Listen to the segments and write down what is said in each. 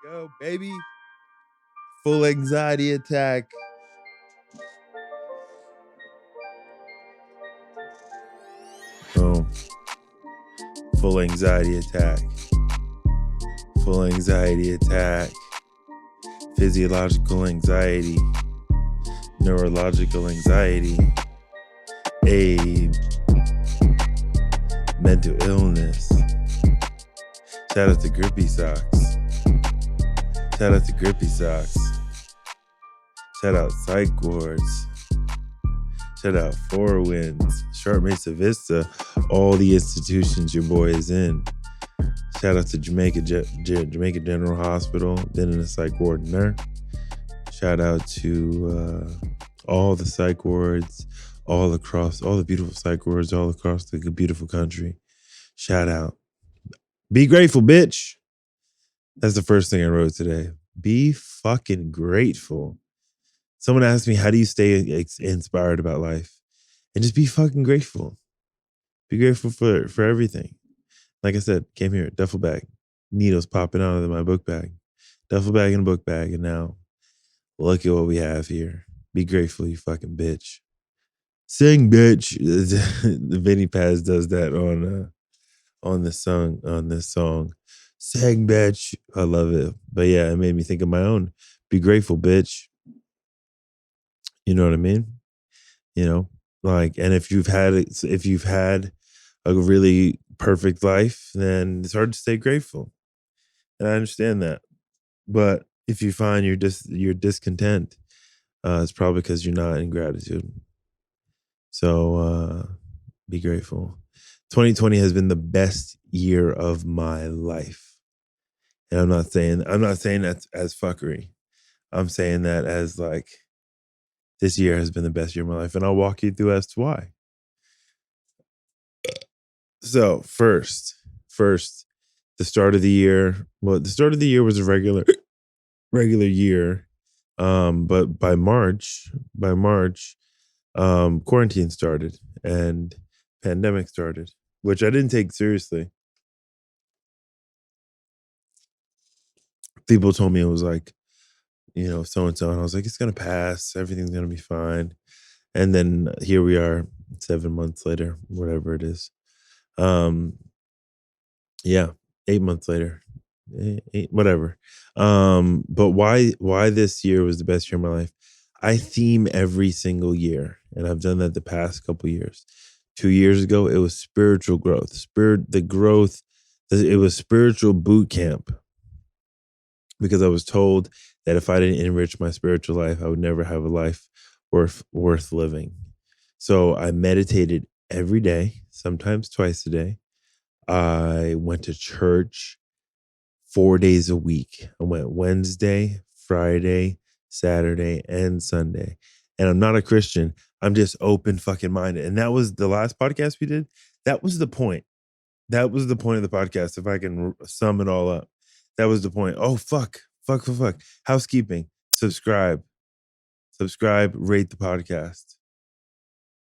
Go, baby. Full anxiety attack. Boom. Full anxiety attack. Full anxiety attack. Physiological anxiety. Neurological anxiety. A mental illness. Shout out to Grippy Socks. Shout out to Grippy Socks. Shout out Psych Wards. Shout out Four Winds. Sharp Mesa Vista. All the institutions your boy is in. Shout out to Jamaica General Hospital. Been in a psych ward there. Shout out to all the psych wards, all the beautiful psych wards all across the beautiful country. Shout out. Be grateful, bitch. That's the first thing I wrote today. Be fucking grateful. Someone asked me, how do you stay inspired about life? And just be fucking grateful. Be grateful for everything. Like I said, came here, duffel bag, needles popping out of my book bag, duffel bag and a book bag. And now look at what we have here. Be grateful, you fucking bitch. Sing, bitch. The Vinny Paz does that on this song. Sing, bitch. I love it. But yeah, it made me think of my own. Be grateful, bitch. You know what I mean? You know, like, and if you've had a really perfect life, then it's hard to stay grateful. And I understand that. But if you find you're discontent, it's probably because you're not in gratitude. So be grateful. 2020 has been the best year of my life. And I'm not saying that as fuckery. I'm saying that as like, this year has been the best year of my life. And I'll walk you through as to why. So first, the start of the year. Well, the start of the year was a regular year. But by March, quarantine started and pandemic started, which I didn't take seriously. People told me it was like, you know, so-and-so. And I was like, it's going to pass. Everything's going to be fine. And then here we are 7 months later, whatever it is. 8 months later, whatever. But why this year was the best year of my life? I theme every single year, and I've done that the past couple years. 2 years ago, it was spiritual growth. It was spiritual boot camp, because I was told that if I didn't enrich my spiritual life, I would never have a life worth living. So I meditated every day, sometimes twice a day. I went to church 4 days a week. I went Wednesday, Friday, Saturday, and Sunday. And I'm not a Christian. I'm just open fucking minded. And that was the last podcast we did. That was the point. That was the point of the podcast. If I can sum it all up, that was the point. Oh, fuck. Housekeeping. Subscribe, rate the podcast.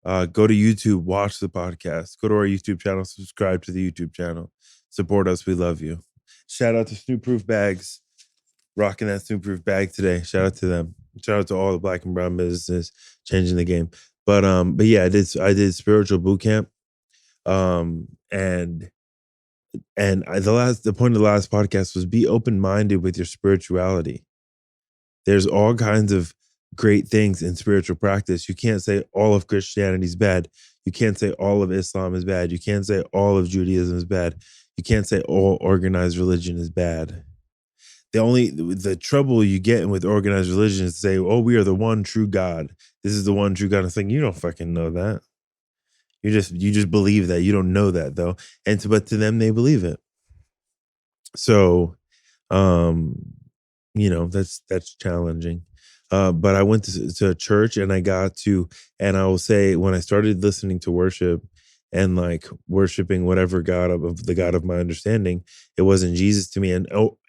Go to YouTube, watch the podcast. Go to our YouTube channel, subscribe to the YouTube channel. Support us. We love you. Shout out to Snoop Proof Bags. Rocking that Snoop Proof bag today. Shout out to them. Shout out to all the Black and brown businesses changing the game. But yeah, I did spiritual boot camp. The point of the last podcast was be open-minded with your spirituality. There's all kinds of great things in spiritual practice. You can't say all of Christianity is bad. You can't say all of Islam is bad. You can't say all of Judaism is bad. You can't say all organized religion is bad. The trouble you get with organized religion is to say, oh, we are the one true God. This is the one true God. It's like, you don't fucking know that. You just believe that. You don't know that though. But to them, they believe it. So, that's challenging. But I went to a church and I will say, when I started listening to worship and like worshiping whatever God of the God of my understanding, it wasn't Jesus to me.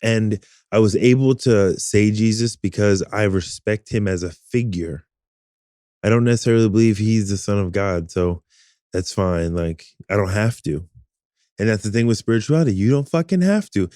And I was able to say Jesus because I respect him as a figure. I don't necessarily believe he's the Son of God. So that's fine. Like, I don't have to. And that's the thing with spirituality. You don't fucking have to.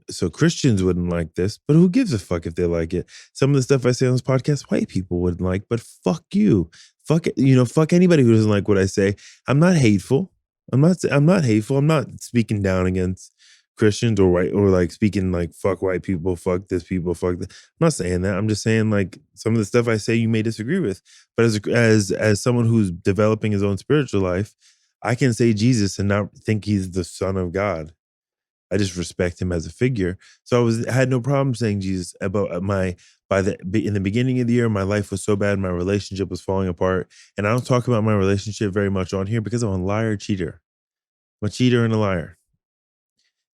So Christians wouldn't like this, but who gives a fuck if they like it? Some of the stuff I say on this podcast, white people wouldn't like, but fuck you. Fuck it, fuck anybody who doesn't like what I say. I'm not hateful. I'm not hateful. I'm not speaking down against Christians or white or like speaking like fuck white people, fuck this people, fuck that. I'm not saying that. I'm just saying like some of the stuff I say you may disagree with. But as someone who's developing his own spiritual life, I can say Jesus and not think he's the son of God. I just respect him as a figure. So I had no problem saying Jesus about in the beginning of the year, my life was so bad, my relationship was falling apart. And I don't talk about my relationship very much on here because I'm a liar, cheater. I'm a cheater and a liar.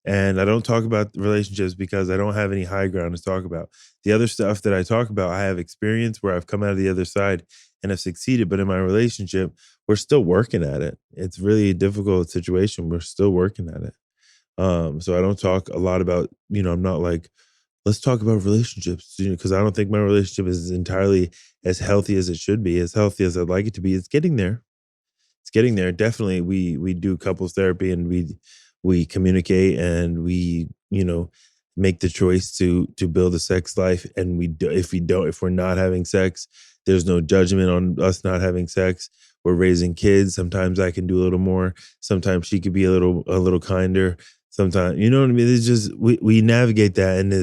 And I don't talk about relationships because I don't have any high ground to talk about. The other stuff that I talk about, I have experience where I've come out of the other side and have succeeded. But in my relationship, we're still working at it. It's really a difficult situation. We're still working at it. So I don't talk a lot about, I'm not like, let's talk about relationships, because I don't think my relationship is entirely as healthy as it should be, as healthy as I'd like it to be. It's getting there. It's getting there. Definitely, we do couples therapy and we communicate and we make the choice to build a sex life. And if we're not having sex, there's no judgment on us not having sex. We're raising kids. Sometimes I can do a little more. Sometimes she could be a little kinder. Sometimes, you know what I mean? It's just we navigate that, and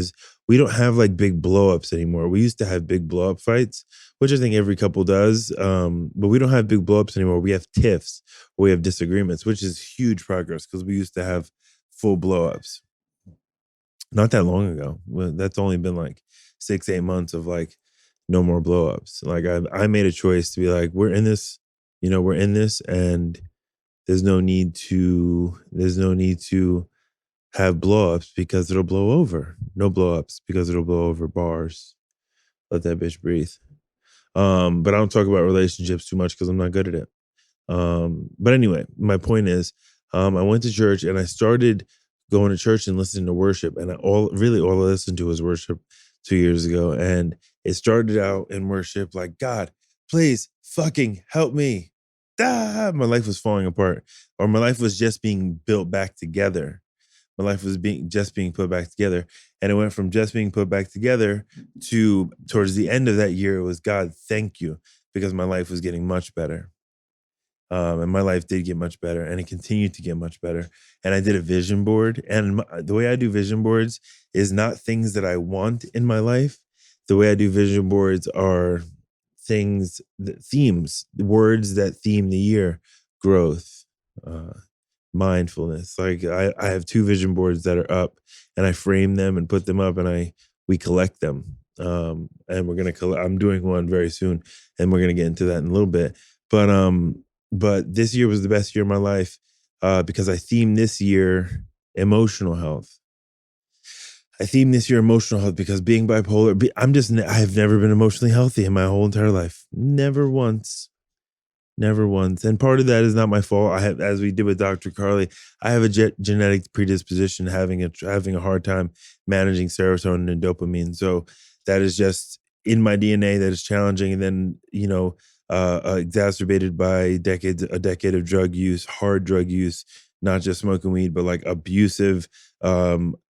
we don't have like big blow ups anymore. We used to have big blow up fights, which I think every couple does. But we don't have big blow ups anymore. We have tiffs, we have disagreements, which is huge progress because we used to have full blow ups. Not that long ago. That's only been like 6-8 months of like no more blow ups. Like I made a choice to be like, we're in this, and there's no need to have blow ups because it'll blow over. No blow ups because it'll blow over. Bars. Let that bitch breathe. But I don't talk about relationships too much because I'm not good at it. But anyway, my point is, I went to church and I started going to church and listening to worship, and all I listened to was worship 2 years ago, and it started out in worship like, God, please fucking help me. My life was falling apart, or my life was just being built back together. My life was just being put back together. And it went from just being put back together to towards the end of that year, it was, God, thank you, because my life was getting much better. And my life did get much better, and it continued to get much better. And I did a vision board. And the way I do vision boards is not things that I want in my life. The way I do vision boards are themes, words that theme the year: growth, mindfulness. Like I have 2 vision boards that are up, and I frame them and put them up, and we collect them. And we're gonna I'm doing one very soon, and we're gonna get into that in a little bit. But this year was the best year of my life because I themed this year emotional health. I themed this year emotional health because being bipolar, I have never been emotionally healthy in my whole entire life. Never once. Never once. And part of that is not my fault. I have, as we did with Dr. Carly, I have a genetic predisposition having a hard time managing serotonin and dopamine. So that is just in my DNA, that is challenging. And then, exacerbated by a decade of drug use, hard drug use, not just smoking weed, but like abusive,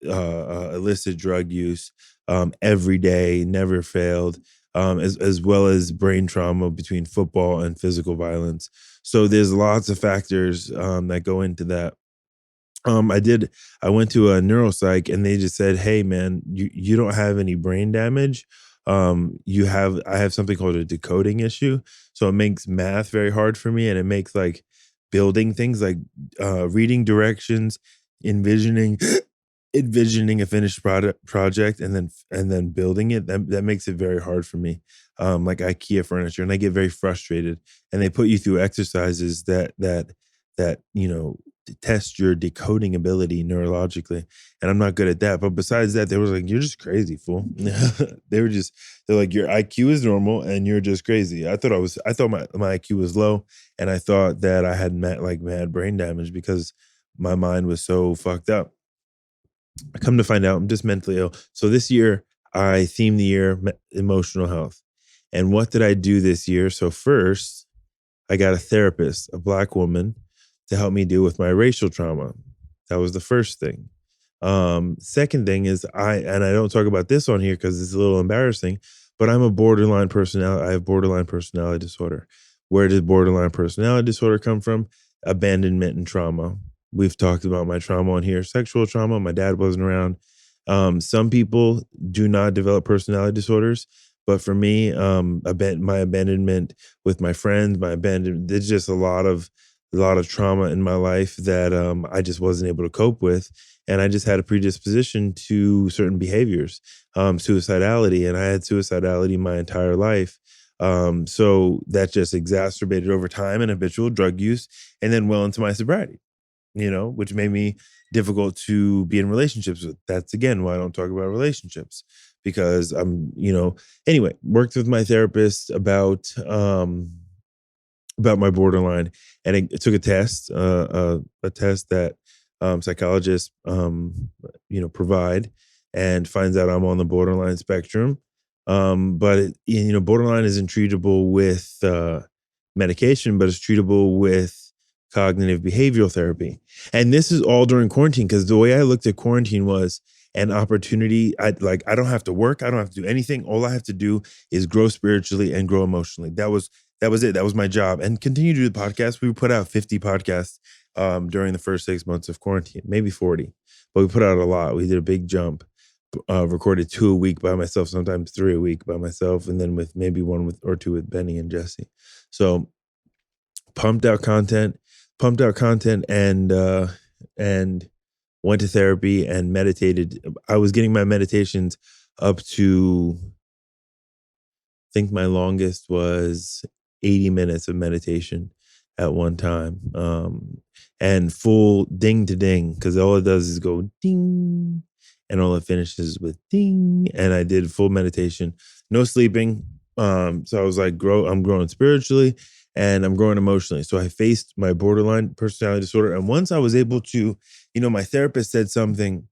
illicit drug use, every day, never failed, as well as brain trauma between football and physical violence. So there's lots of factors that go into that. I went to a neuropsych, and they just said, hey man, you don't have any brain damage. I have something called a decoding issue. So it makes math very hard for me, and it makes like building things like reading directions, envisioning a finished project, and then building it. That makes it very hard for me. Like IKEA furniture, and I get very frustrated. And they put you through exercises that test your decoding ability neurologically, and I'm not good at that. But besides that, they were like, "You're just crazy, fool." They're like, "Your IQ is normal, and you're just crazy." I thought my IQ was low, and I thought that I had mad brain damage because my mind was so fucked up. I come to find out I'm just mentally ill. So this year, I themed the year emotional health. And what did I do this year? So first, I got a therapist, a Black woman, to help me deal with my racial trauma. That was the first thing. Second thing is and I don't talk about this on here because it's a little embarrassing, but I'm a borderline personality. I have borderline personality disorder. Where did borderline personality disorder come from? Abandonment and trauma. We've talked about my trauma on here, sexual trauma. My dad wasn't around. Some people do not develop personality disorders, but for me, my abandonment with my friends, there's just a lot of trauma in my life that I just wasn't able to cope with, and I just had a predisposition to certain behaviors, suicidality, and I had suicidality my entire life. So that just exacerbated over time and habitual drug use, and then well into my sobriety, which made me difficult to be in relationships with. That's again why I don't talk about relationships because anyway, worked with my therapist about my borderline, and I took a test, a test that psychologists, provide, and finds out I'm on the borderline spectrum. But borderline isn't treatable with medication, but it's treatable with cognitive behavioral therapy. And this is all during quarantine because the way I looked at quarantine was an opportunity. I don't have to work. I don't have to do anything. All I have to do is grow spiritually and grow emotionally. That was it. That was my job. And continue to do the podcast. We put out 50 podcasts during the first 6 months of quarantine, maybe 40, but we put out a lot. We did a big jump. Recorded 2 a week by myself, sometimes 3 a week by myself, and then with maybe one or two with Benny and Jesse. So pumped out content, and went to therapy and meditated. I was getting my meditations up to, I think my longest was 80 minutes of meditation at one time. And full ding to ding, because all it does is go ding, and all it finishes with ding. And I did full meditation, no sleeping. So I was like, I'm growing spiritually and I'm growing emotionally. So I faced my borderline personality disorder. And once I was able to, my therapist said something,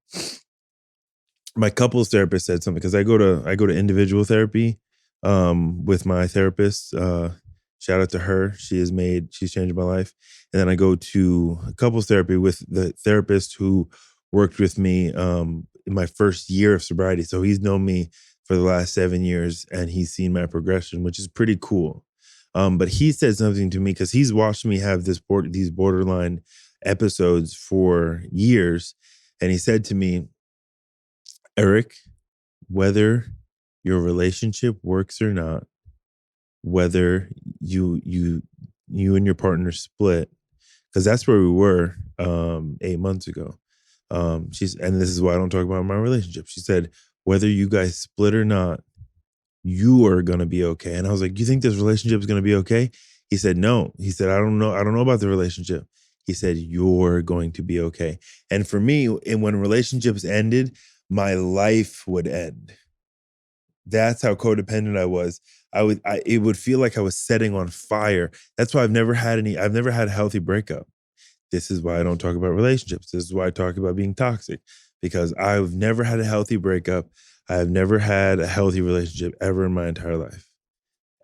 my couples therapist said something, because I go to individual therapy with my therapist. Shout out to her. She's changed my life. And then I go to couples therapy with the therapist who worked with me in my first year of sobriety. So he's known me for the last 7 years, and he's seen my progression, which is pretty cool. But he said something to me because he's watched me have these borderline episodes for years. And he said to me, Eric, whether your relationship works or not, whether you and your partner split, because that's where we were 8 months ago. And this is why I don't talk about my relationship. She said, whether you guys split or not, you are going to be okay. And I was like, you think this relationship is going to be okay? He said, no. He said, I don't know about the relationship. He said, you're going to be okay. And for me, and when relationships ended, my life would end. That's how codependent I was. It would feel like I was setting on fire. That's why I've never had a healthy breakup. This is why I don't talk about relationships. This is why I talk about being toxic, because I've never had a healthy breakup. I have never had a healthy relationship ever in my entire life,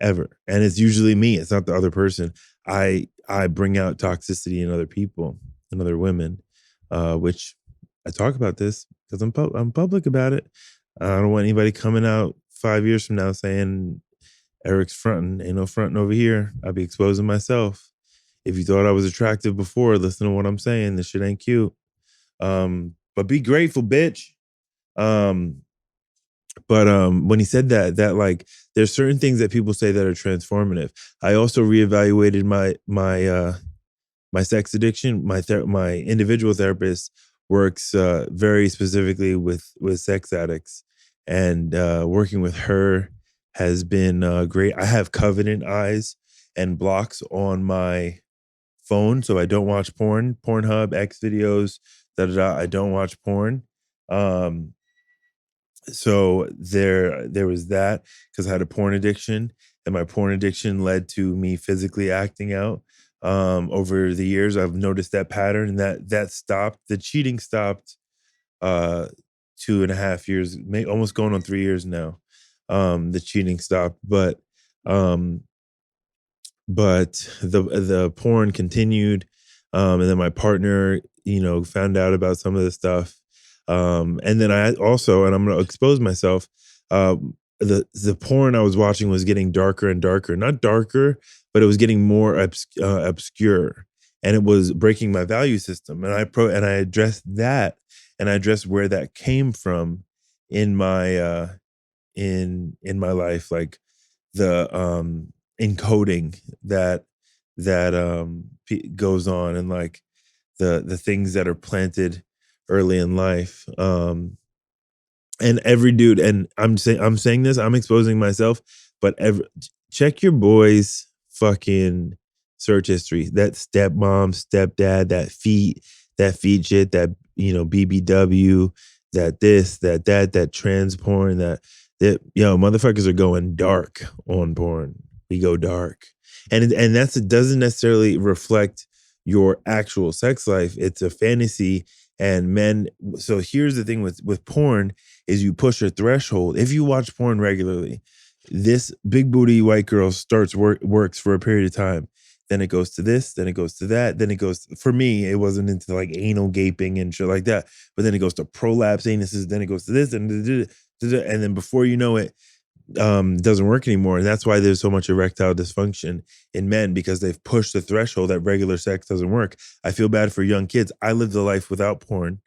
ever. And it's usually me. It's not the other person. I bring out toxicity in other people and other women, which I talk about this because I'm public about it. I don't want anybody coming out 5 years from now saying Eric's fronting. Ain't no fronting over here. I'll be exposing myself. If you thought I was attractive before, listen to what I'm saying. This shit ain't cute. But be grateful, bitch. But when he said that like there's certain things that people say that are transformative. I also reevaluated my sex addiction. My individual therapist works very specifically with sex addicts, and working with her has been great. I have covenant eyes and blocks on my phone, so I don't watch porn, Pornhub, X videos, I don't watch porn. So there was that, because I had a porn addiction, and my porn addiction led to me physically acting out. Over the years, I've noticed that pattern, and that stopped. The cheating stopped 2.5 years, almost going on 3 years now. The cheating stopped, but the porn continued. And then my partner, found out about some of this stuff. And then I also, and I'm going to expose myself, the porn I was watching was getting darker and darker. Not darker, but it was getting more obscure, and it was breaking my value system. And I addressed that, and I addressed where that came from in my in my life, like the encoding that goes on, and like the things that are planted early in life. And every dude, and I'm saying this, I'm exposing myself, but check your boy's fucking search history. That stepmom, stepdad, that feet shit, that BBW, that this, that trans porn, that motherfuckers are going dark on porn. We go dark. And that's, it doesn't necessarily reflect your actual sex life. It's a fantasy. And men, so here's the thing with porn, is you push a threshold. If you watch porn regularly, this big booty white girl works for a period of time. Then it goes to this, then it goes to that, then it goes, for me, it wasn't into like anal gaping and shit like that. But then it goes to prolapse anuses, then it goes to this, and then before you know it, doesn't work anymore. And that's why there's so much erectile dysfunction in men, because they've pushed the threshold that regular sex doesn't work. I feel bad for young kids. I lived a life without porn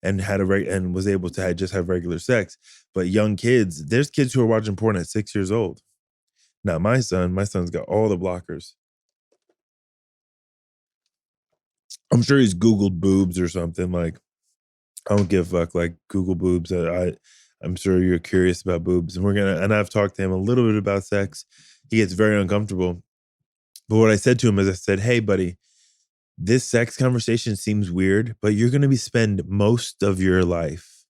and and was able to just have regular sex. But young kids, there's kids who are watching porn at 6 years old. Not my son. My son's got all the blockers. I'm sure he's Googled boobs or something. Like, I don't give a fuck. Like, Google boobs. I'm sure you're curious about boobs, and I've talked to him a little bit about sex. He gets very uncomfortable. But what I said to him is, I said, hey, buddy, this sex conversation seems weird, but you're going to spend most of your life.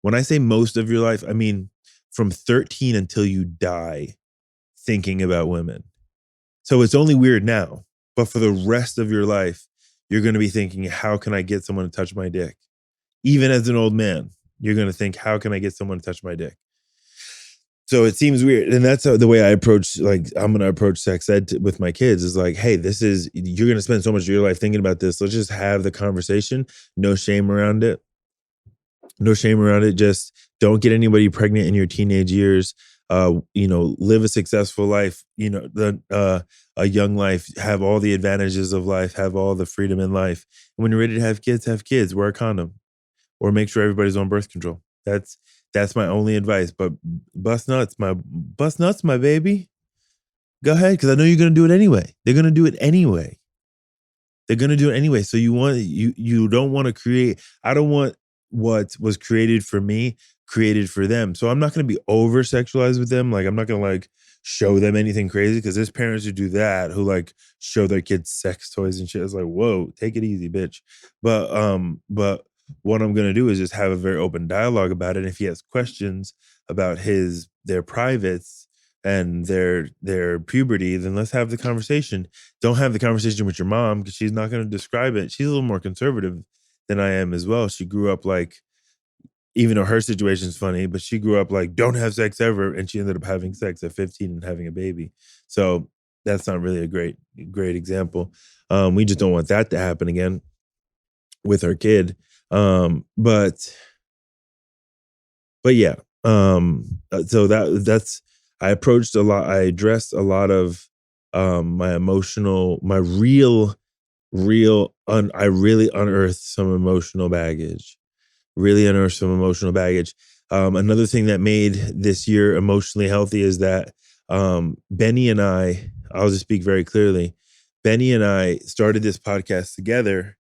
When I say most of your life, I mean from 13 until you die thinking about women. So it's only weird now, but for the rest of your life, you're going to be thinking, how can I get someone to touch my dick? Even as an old man, you're going to think, how can I get someone to touch my dick? So it seems weird. And that's the way I approach, like, I'm going to approach sex ed with my kids, is like, hey, you're going to spend so much of your life thinking about this. Let's just have the conversation. No shame around it. No shame around it. Just don't get anybody pregnant in your teenage years. Live a successful life, a young life, have all the advantages of life, have all the freedom in life. And when you're ready to have kids, wear a condom, or make sure everybody's on birth control. That's my only advice. But bust nuts, my baby. Go ahead, because I know you're gonna do it anyway. They're gonna do it anyway. So you don't want to create. I don't want what was created for me created for them. So I'm not gonna be over sexualized with them. Like, I'm not gonna like show them anything crazy, because there's parents who do that, who like show their kids sex toys and shit. It's like, whoa, take it easy, bitch. But what I'm going to do is just have a very open dialogue about it. And if he has questions about their privates and their puberty, then let's have the conversation. Don't have the conversation with your mom, because she's not going to describe it. She's a little more conservative than I am as well. She grew up like, even though her situation's funny, but she grew up like, don't have sex ever. And she ended up having sex at 15 and having a baby. So that's not really a great example. We just don't want that to happen again with our kid. But yeah. So that's, I addressed a lot of my emotional, I really unearthed some emotional baggage. Another thing that made this year emotionally healthy is that Benny and I'll just speak very clearly. Benny and I started this podcast together.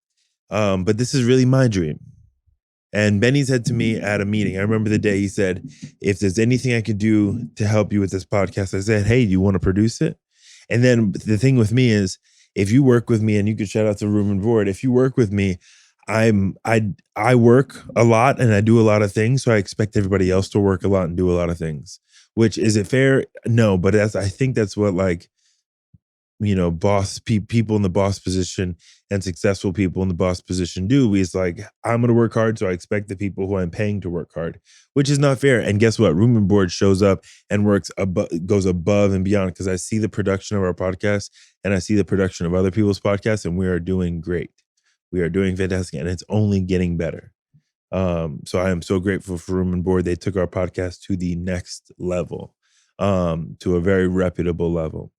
But this is really my dream. And Benny said to me at a meeting, I remember the day, he said, if there's anything I could do to help you with this podcast, I said, hey, do you want to produce it? And then the thing with me is, if you work with me, and you could shout out to Room and Board, if you work with me, I work a lot and I do a lot of things. So I expect everybody else to work a lot and do a lot of things. Which, is it fair? No, but I think that's what, like, people in the boss position and successful people in the boss position do. Is like, I'm going to work hard, so I expect the people who I'm paying to work hard, which is not fair. And guess what? Room and Board shows up and goes above and beyond, because I see the production of our podcast and I see the production of other people's podcasts, and we are doing great. We are doing fantastic, and it's only getting better. So I am so grateful for Room and Board. They took our podcast to the next level, to a very reputable level.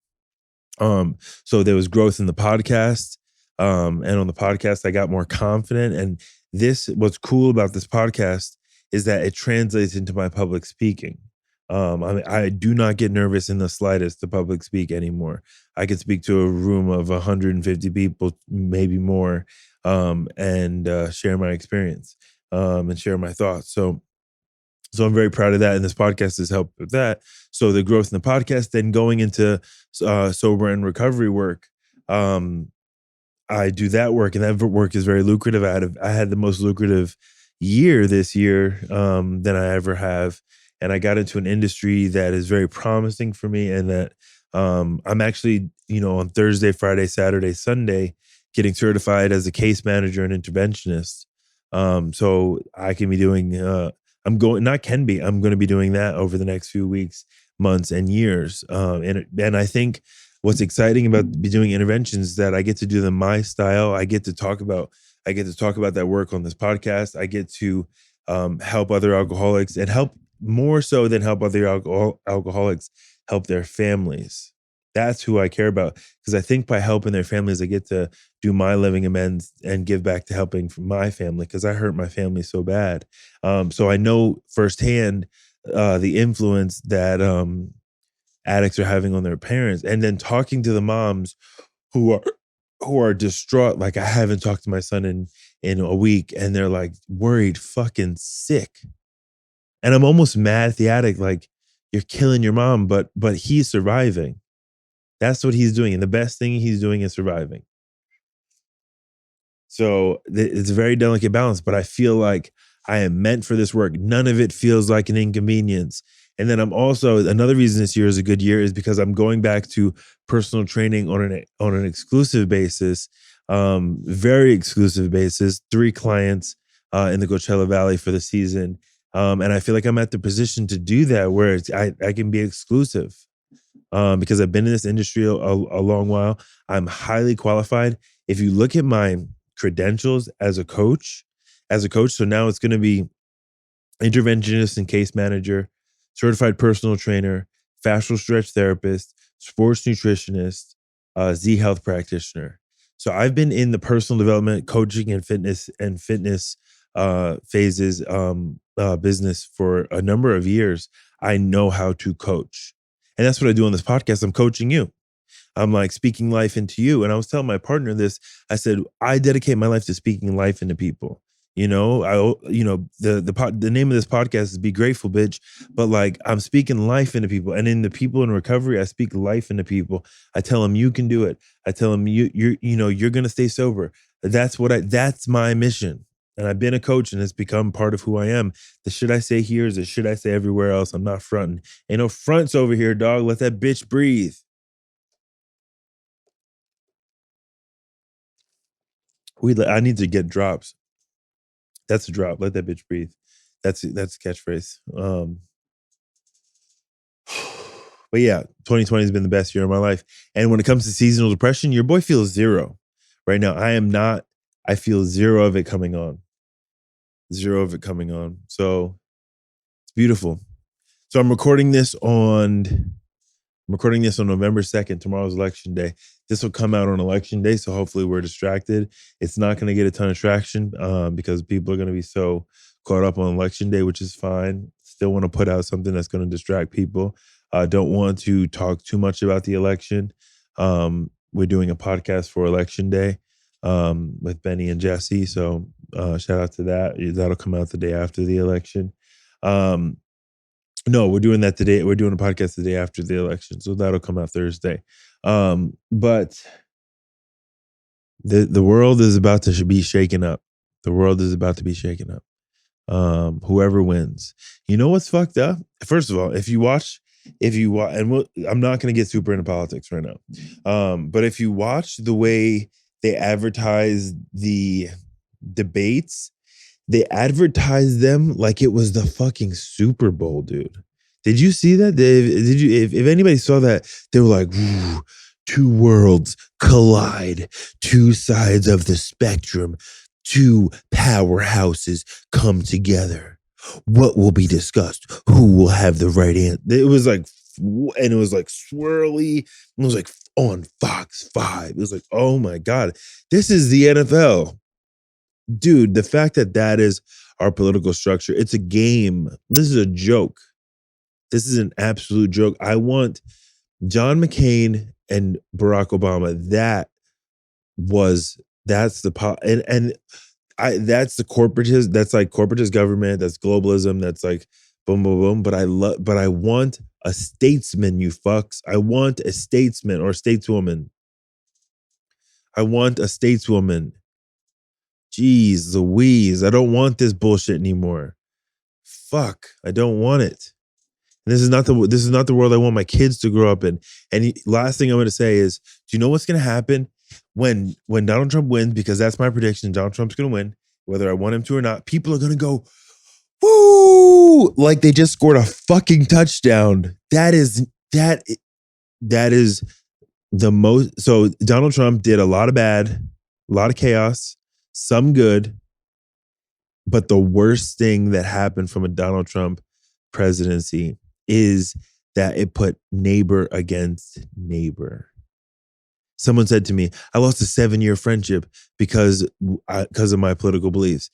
So there was growth in the podcast. And on the podcast, I got more confident. And what's cool about this podcast is that it translates into my public speaking. I do not get nervous in the slightest to public speak anymore. I could speak to a room of 150 people, maybe more, and share my experience, and share my thoughts. So I'm very proud of that, and this podcast has helped with that. So the growth in the podcast, then going into sober and recovery work, I do that work, and that work is very lucrative. I had the most lucrative year this year than I ever have, and I got into an industry that is very promising for me, and that I'm actually, on Thursday, Friday, Saturday, Sunday, getting certified as a case manager and interventionist. So I can be doing. I'm going to be doing that over the next few weeks, months, and years. And I think what's exciting about doing interventions is that I get to do them my style. I get to talk about that work on this podcast. I get to help other alcoholics, and help more so than help other alcoholics, help their families. That's who I care about, because I think by helping their families, I get to do my living amends and give back to helping my family, because I hurt my family so bad. So I know firsthand the influence that addicts are having on their parents, and then talking to the moms who are distraught. Like, I haven't talked to my son in a week, and they're like worried, fucking sick. And I'm almost mad at the addict, like, you're killing your mom, but he's surviving. That's what he's doing. And the best thing he's doing is surviving. So it's a very delicate balance, but I feel like I am meant for this work. None of it feels like an inconvenience. And then I'm also, another reason this year is a good year is because I'm going back to personal training on an exclusive basis, very exclusive basis, 3 clients in the Coachella Valley for the season. And I feel like I'm at the position to do that, where I can be exclusive. Because I've been in this industry a long while. I'm highly qualified. If you look at my credentials as a coach, so now it's going to be interventionist and case manager, certified personal trainer, fascial stretch therapist, sports nutritionist, Z Health practitioner. So I've been in the personal development, coaching, and fitness phases business for a number of years. I know how to coach. And that's what I do on this podcast. I'm coaching you. I'm like speaking life into you. And I was telling my partner this. I said, I dedicate my life to speaking life into people. The name of this podcast is Be Grateful, Bitch. But like, I'm speaking life into people. And in the people in recovery, I speak life into people. I tell them you can do it. I tell them you're going to stay sober. That's my mission. And I've been a coach, and it's become part of who I am. The shit I say here is the shit I say everywhere else. I'm not fronting. Ain't no fronts over here, dog. Let that bitch breathe. I need to get drops. That's a drop. Let that bitch breathe. That's a catchphrase. But yeah, 2020 has been the best year of my life. And when it comes to seasonal depression, your boy feels 0 right now. I am not. I feel 0 of it coming on. 0 of it coming on. So it's beautiful. So I'm recording this on November 2nd. Tomorrow's election day. This will come out on election day. So hopefully we're distracted. It's not going to get a ton of traction because people are going to be so caught up on election day, which is fine. Still want to put out something that's going to distract people. Don't want to talk too much about the election. We're doing a podcast for election day with Benny and Jesse. So shout out to that. That'll come out the day after the election. No, we're doing that today. We're doing a podcast the day after the election. So that'll come out Thursday. But the world is about to be shaken up. The world is about to be shaken up. Whoever wins. You know what's fucked up? First of all, if you watch, and I'm not going to get super into politics right now. But if you watch the way they advertise the debates, they advertise them like it was the fucking Super Bowl, dude. Did you see that? If anybody saw that, they were like, two worlds collide, two sides of the spectrum, two powerhouses come together. What will be discussed? Who will have the right answer? It was like, and it was like swirly. It was like on Fox 5. It was like, oh my God, this is the NFL. Dude, the fact that that is our political structure, it's a game. This is a joke. This is an absolute joke. I want John McCain and Barack Obama. That's the corporatist. That's like corporatist government. That's globalism. That's like boom, boom, boom. But I want a statesman, you fucks. I want a statesman or stateswoman. I want a stateswoman. Jeez Louise, I don't want this bullshit anymore. Fuck, I don't want it. And this is not the world I want my kids to grow up in. And last thing I'm going to say is, do you know what's going to happen when Donald Trump wins? Because that's my prediction. Donald Trump's going to win, whether I want him to or not. People are going to go, woo, like they just scored a fucking touchdown. That is the most. So Donald Trump did a lot of bad, a lot of chaos, some good. But the worst thing that happened from a Donald Trump presidency is that it put neighbor against neighbor. Someone said to me, I lost a 7-year friendship because of my political beliefs.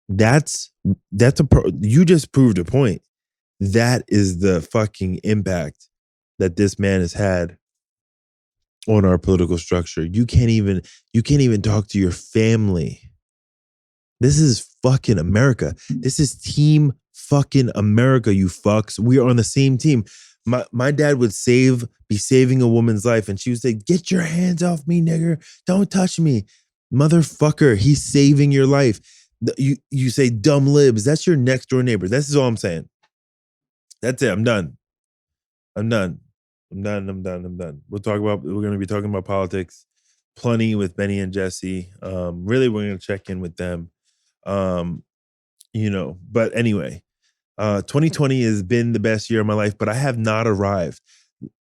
You just proved a point. That is the fucking impact that this man has had on our political structure. You can't even talk to your family. This is fucking America. This is team fucking America, you fucks. We are on the same team. My dad would be saving a woman's life, and she would say, get your hands off me, nigger. Don't touch me. Motherfucker, he's saving your life. You say dumb libs. That's your next door neighbor. This is all I'm saying. That's it. I'm done. We're going to be talking about politics plenty with Benny and Jesse. Really, we're going to check in with them. But anyway, 2020 has been the best year of my life, but I have not arrived.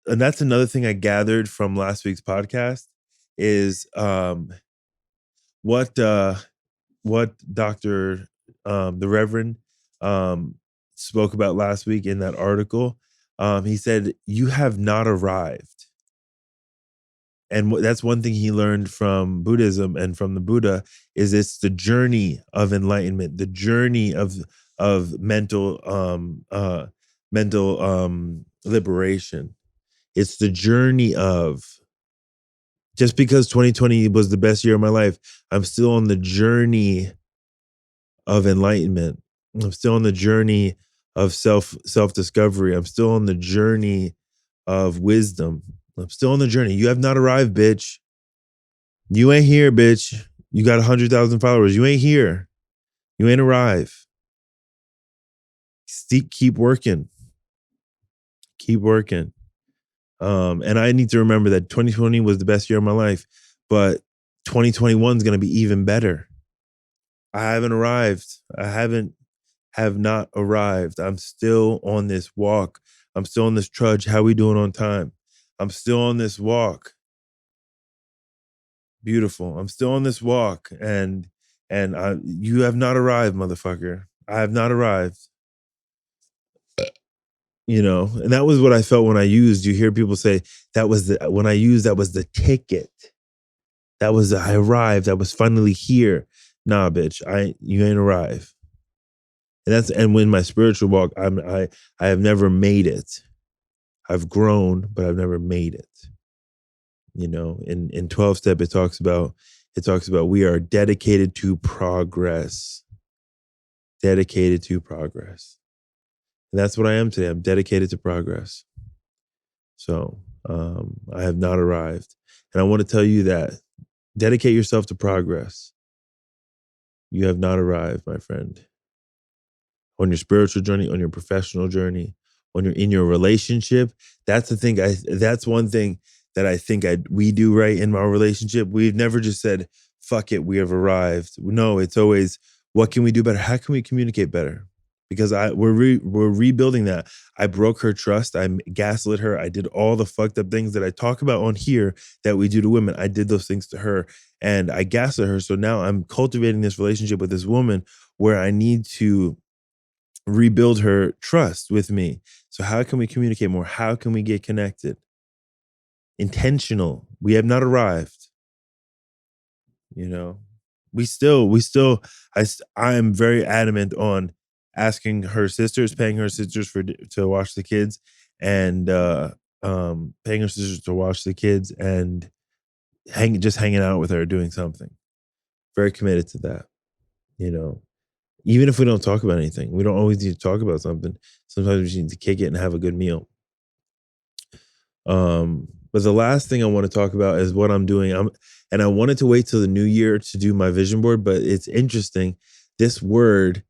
And that's another thing I gathered from last week's podcast is what Dr. The Reverend spoke about last week in that article. He said, you have not arrived. And that's one thing he learned from Buddhism and from the Buddha is it's the journey of enlightenment, the journey of mental liberation. It's the journey of, just because 2020 was the best year of my life, I'm still on the journey of enlightenment. I'm still on the journey of self-discovery. I'm still on the journey of wisdom. I'm still on the journey. You have not arrived, bitch. You ain't here, bitch. You got 100,000 followers. You ain't here. You ain't arrived. Keep working. Keep working. And I need to remember that 2020 was the best year of my life, but 2021 is going to be even better. I haven't arrived. Have not arrived. I'm still on this walk. I'm still on this trudge. How we doing on time? I'm still on this walk. Beautiful. I'm still on this walk, and you have not arrived, motherfucker. I have not arrived. And that was what I felt when I used. You hear people say that was that was the ticket. I arrived. I was finally here. Nah, bitch. You ain't arrived. And when my spiritual walk, I have never made it. I've grown, but I've never made it. In 12 step, it talks about we are dedicated to progress. Dedicated to progress. And that's what I am today. I'm dedicated to progress. So I have not arrived. And I want to tell you that. Dedicate yourself to progress. You have not arrived, my friend. On your spiritual journey, on your professional journey, in your relationship. That's the thing. That's one thing that I think we do right in our relationship. We've never just said, fuck it, we have arrived. No, it's always, what can we do better? How can we communicate better? because we're rebuilding that. I broke her trust. I gaslit her. I did all the fucked up things that I talk about on here that we do to women. I did those things to her, and I gaslit her. So now I'm cultivating this relationship with this woman where I need to rebuild her trust with me. So how can we communicate more? How can we get connected? Intentional. We have not arrived. You know, I am very adamant on asking her sisters, paying her sisters to watch the kids, and paying her sisters to watch the kids and hanging out with her, doing something. Very committed to that. You know, even if we don't talk about anything, we don't always need to talk about something. Sometimes we just need to kick it and have a good meal. But the last thing I want to talk about is what I'm doing. And I wanted to wait till the new year to do my vision board, but it's interesting. This word,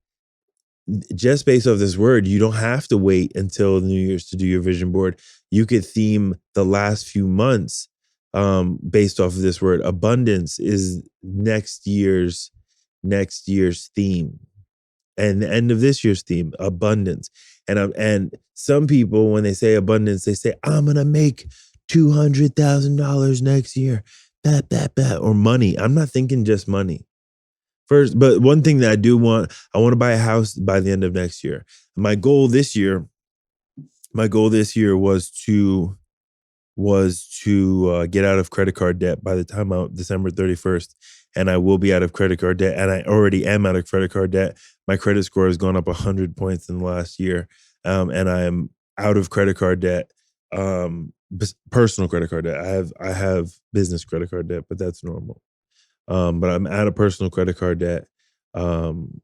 just based off this word, you don't have to wait until the New Year's to do your vision board. You could theme the last few months based off of this word. Abundance is next year's theme, and the end of this year's theme, abundance. And some people, when they say abundance, they say, I'm gonna make $200,000 next year, or money. I'm not thinking just money. First, but one thing that I want to buy a house by the end of next year. My goal this year was to get out of credit card debt by the time out December 31st. And I will be out of credit card debt. And I already am out of credit card debt. My credit score has gone up 100 points in the last year. And I am out of credit card debt, personal credit card debt. I have business credit card debt, but that's normal. But I'm out of personal credit card debt. I'm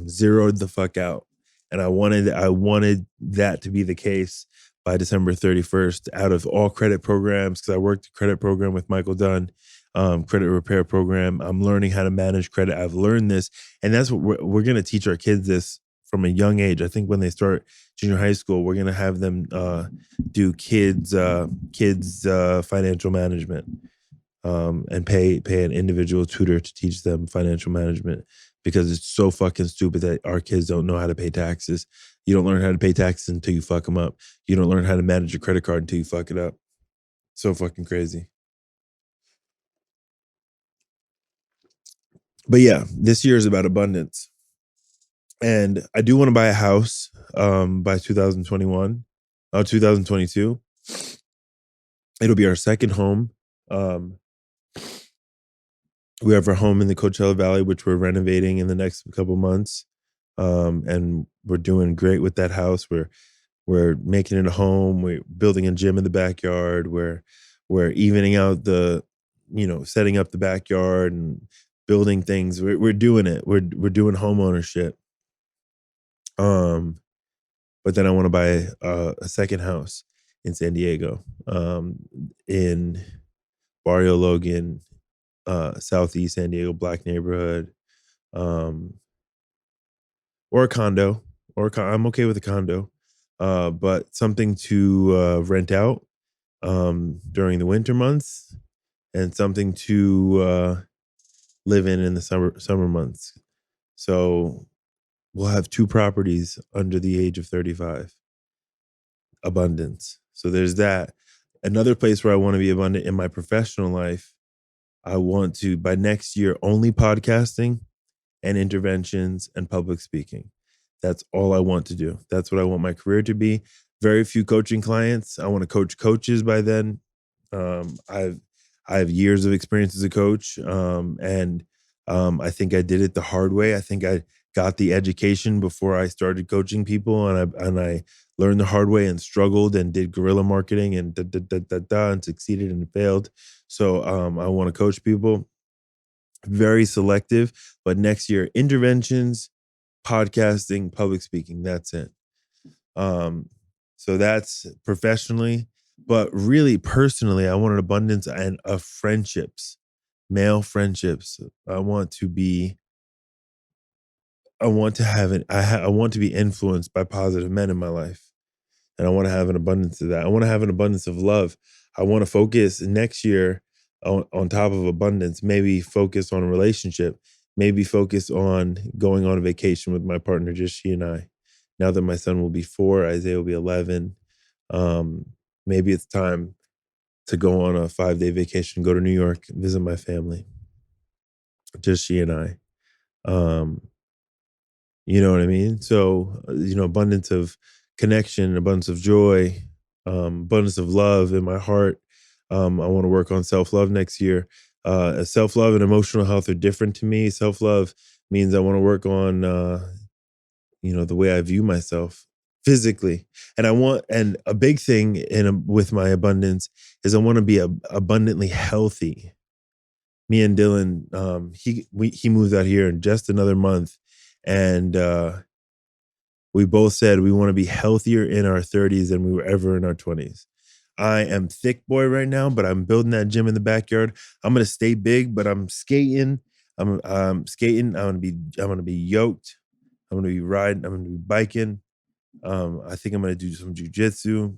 zeroed the fuck out. And I wanted that to be the case by December 31st, out of all credit programs, because I worked a credit program with Michael Dunn, credit repair program. I'm learning how to manage credit. I've learned this, and that's what we're going to teach our kids this from a young age. I think when they start junior high school, we're going to have them do kids financial management, and pay an individual tutor to teach them financial management, because it's so fucking stupid that our kids don't know how to pay taxes. You don't learn how to pay taxes until you fuck them up. You don't learn how to manage your credit card until you fuck it up. So fucking crazy. But yeah, this year is about abundance. And I do want to buy a house by 2022. It'll be our second home. We have our home in the Coachella Valley, which we're renovating in the next couple months. And we're doing great with that house. We're making it a home. We're building a gym in the backyard. We're evening out setting up the backyard and building things. We're doing it. We're doing home ownership. But then I want to buy a second house in San Diego, in Barrio Logan, Southeast San Diego, Black neighborhood, or a condo, I'm okay with a condo, but something to rent out during the winter months, and something to live in the summer months. So we'll have 2 properties under the age of 35. Abundance. So there's that. Another place where I want to be abundant in my professional life, I want to, by next year, only podcasting and interventions and public speaking. That's all I want to do. That's what I want my career to be. Very few coaching clients. I want to coach coaches by then. I have years of experience as a coach, and I think I did it the hard way. I think I got the education before I started coaching people, and I learned the hard way and struggled and did guerrilla marketing and and succeeded and failed. So I want to coach people. Very selective, but next year, interventions, podcasting, public speaking. That's it. So that's professionally, but really personally, I want an abundance of friendships, male friendships. I want to be influenced by positive men in my life. And I want to have an abundance of that. I want to have an abundance of love. I want to focus next year on top of abundance, maybe focus on a relationship maybe focus on going on a vacation with my partner, just she and I. Now that my son will be 4, Isaiah will be 11, um, maybe it's time to go on a 5-day vacation, go to New York, visit my family, just she and I. Um, you know what I mean? So, abundance of connection, abundance of joy, abundance of love in my heart. I want to work on self love next year. Self love and emotional health are different to me. Self love means I want to work on, the way I view myself physically, and and a big thing with my abundance is I want to be abundantly healthy. Me and Dylan, he moves out here in just another month, and we both said we want to be healthier in our 30s than we were ever in our 20s. I am thick boy right now, but I'm building that gym in the backyard. I'm gonna stay big, but I'm skating. I'm skating. I'm gonna be yoked. I'm gonna be riding. I'm gonna be biking. I think I'm gonna do some jujitsu.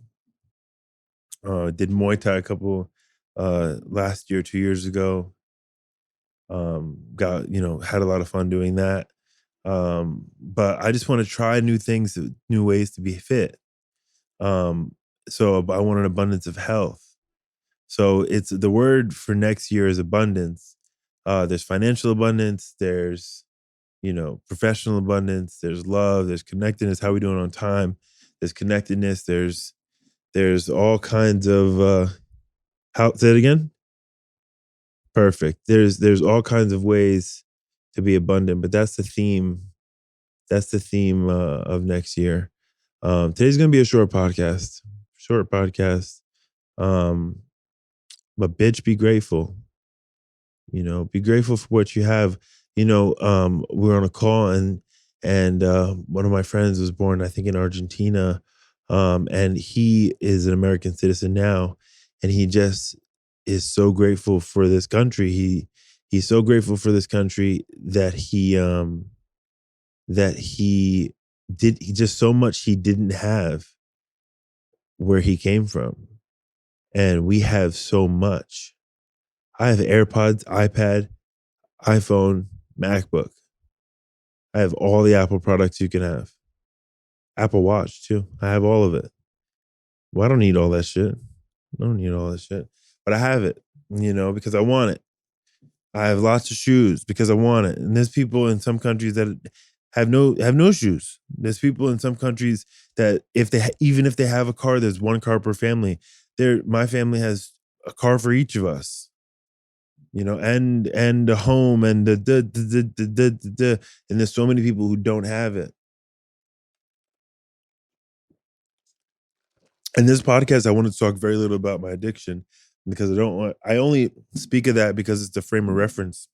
Did Muay Thai a couple last year, 2 years ago. Got had a lot of fun doing that. But I just want to try new things, new ways to be fit. So I want an abundance of health. So it's the word for next year is abundance. There's financial abundance, there's professional abundance, there's love, there's connectedness, how we doing on time, there's connectedness, there's all kinds of how say it again? Perfect. There's all kinds of ways to be abundant, but that's the theme. That's the theme of next year. Today's gonna be a short podcast. Short podcast. Um, but bitch, be grateful. Be grateful for what you have. We were on a call and one of my friends was born, I think, in Argentina. And he is an American citizen now, and he just is so grateful for this country. He's so grateful for this country that he did he just so much he didn't have where he came from. And we have so much. I have AirPods, iPad, iPhone, MacBook. I have all the Apple products you can have. Apple Watch too. I have all of it. Well, I don't need all that shit. I don't need all that shit. But I have it, because I want it. I have lots of shoes because I want it. And there's people in some countries that have no shoes. There's people in some countries that even if they have a car, there's one car per family. My family has a car for each of us. And a home and and there's so many people who don't have it. In this podcast, I wanted to talk very little about my addiction because I only speak of that because it's the frame of reference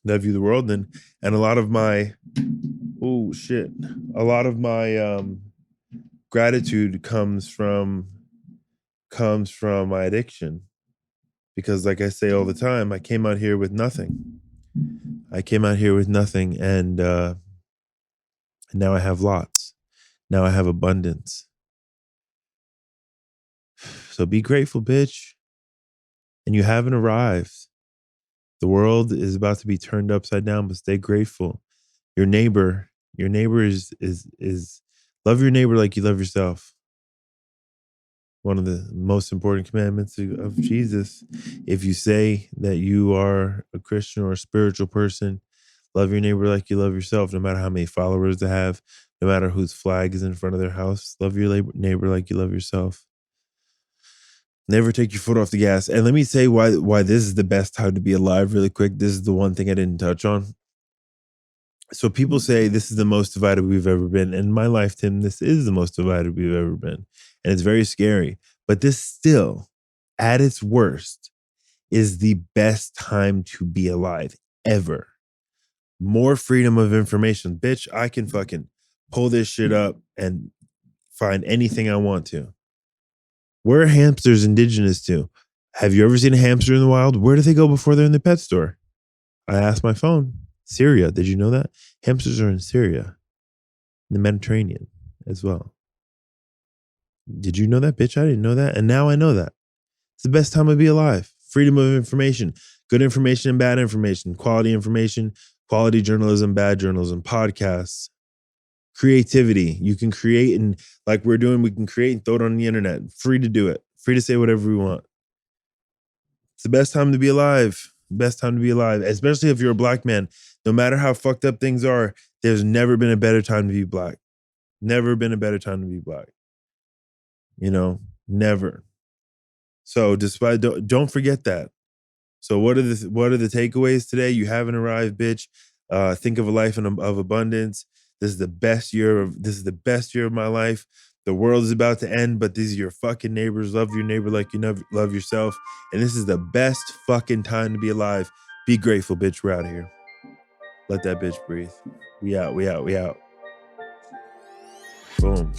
that I view the world in. And a lot of my gratitude comes from my addiction. Because like I say all the time, I came out here with nothing. And now I have lots. Now I have abundance. So be grateful, bitch. And you haven't arrived. The world is about to be turned upside down, but stay grateful. Your neighbor is love your neighbor like you love yourself. One of the most important commandments of Jesus. If you say that you are a Christian or a spiritual person, love your neighbor like you love yourself, no matter how many followers they have, no matter whose flag is in front of their house. Love your neighbor like you love yourself. Never take your foot off the gas. And let me say why this is the best time to be alive really quick. This is the one thing I didn't touch on. So people say this is the most divided we've ever been. In my life, Tim, this is the most divided we've ever been. And it's very scary. But this still, at its worst, is the best time to be alive ever. More freedom of information. Bitch, I can fucking pull this shit up and find anything I want to. Where are hamsters indigenous to? Have you ever seen a hamster in the wild? Where do they go before they're in the pet store? I asked my phone. Syria. Did you know that? Hamsters are in Syria, in the Mediterranean as well. Did you know that, bitch? I didn't know that. And now I know that. It's the best time to be alive. Freedom of information. Good information and bad information. Quality information. quality journalism, bad journalism, podcasts, creativity. You can create, and like we're doing, we can create and throw it on the internet. Free to do it. Free to say whatever we want. It's the best time to be alive. Best time to be alive, especially if you're a black man. No matter how fucked up things are, there's never been a better time to be black. Never been a better time to be black. You know, never. So despite, don't forget that. So what are the takeaways today? You haven't arrived, bitch. Think of a life of abundance. This is the best year of my life. The world is about to end, but these are your fucking neighbors. Love your neighbor like you love yourself. And this is the best fucking time to be alive. Be grateful, bitch. We're out of here. Let that bitch breathe. We out. Boom.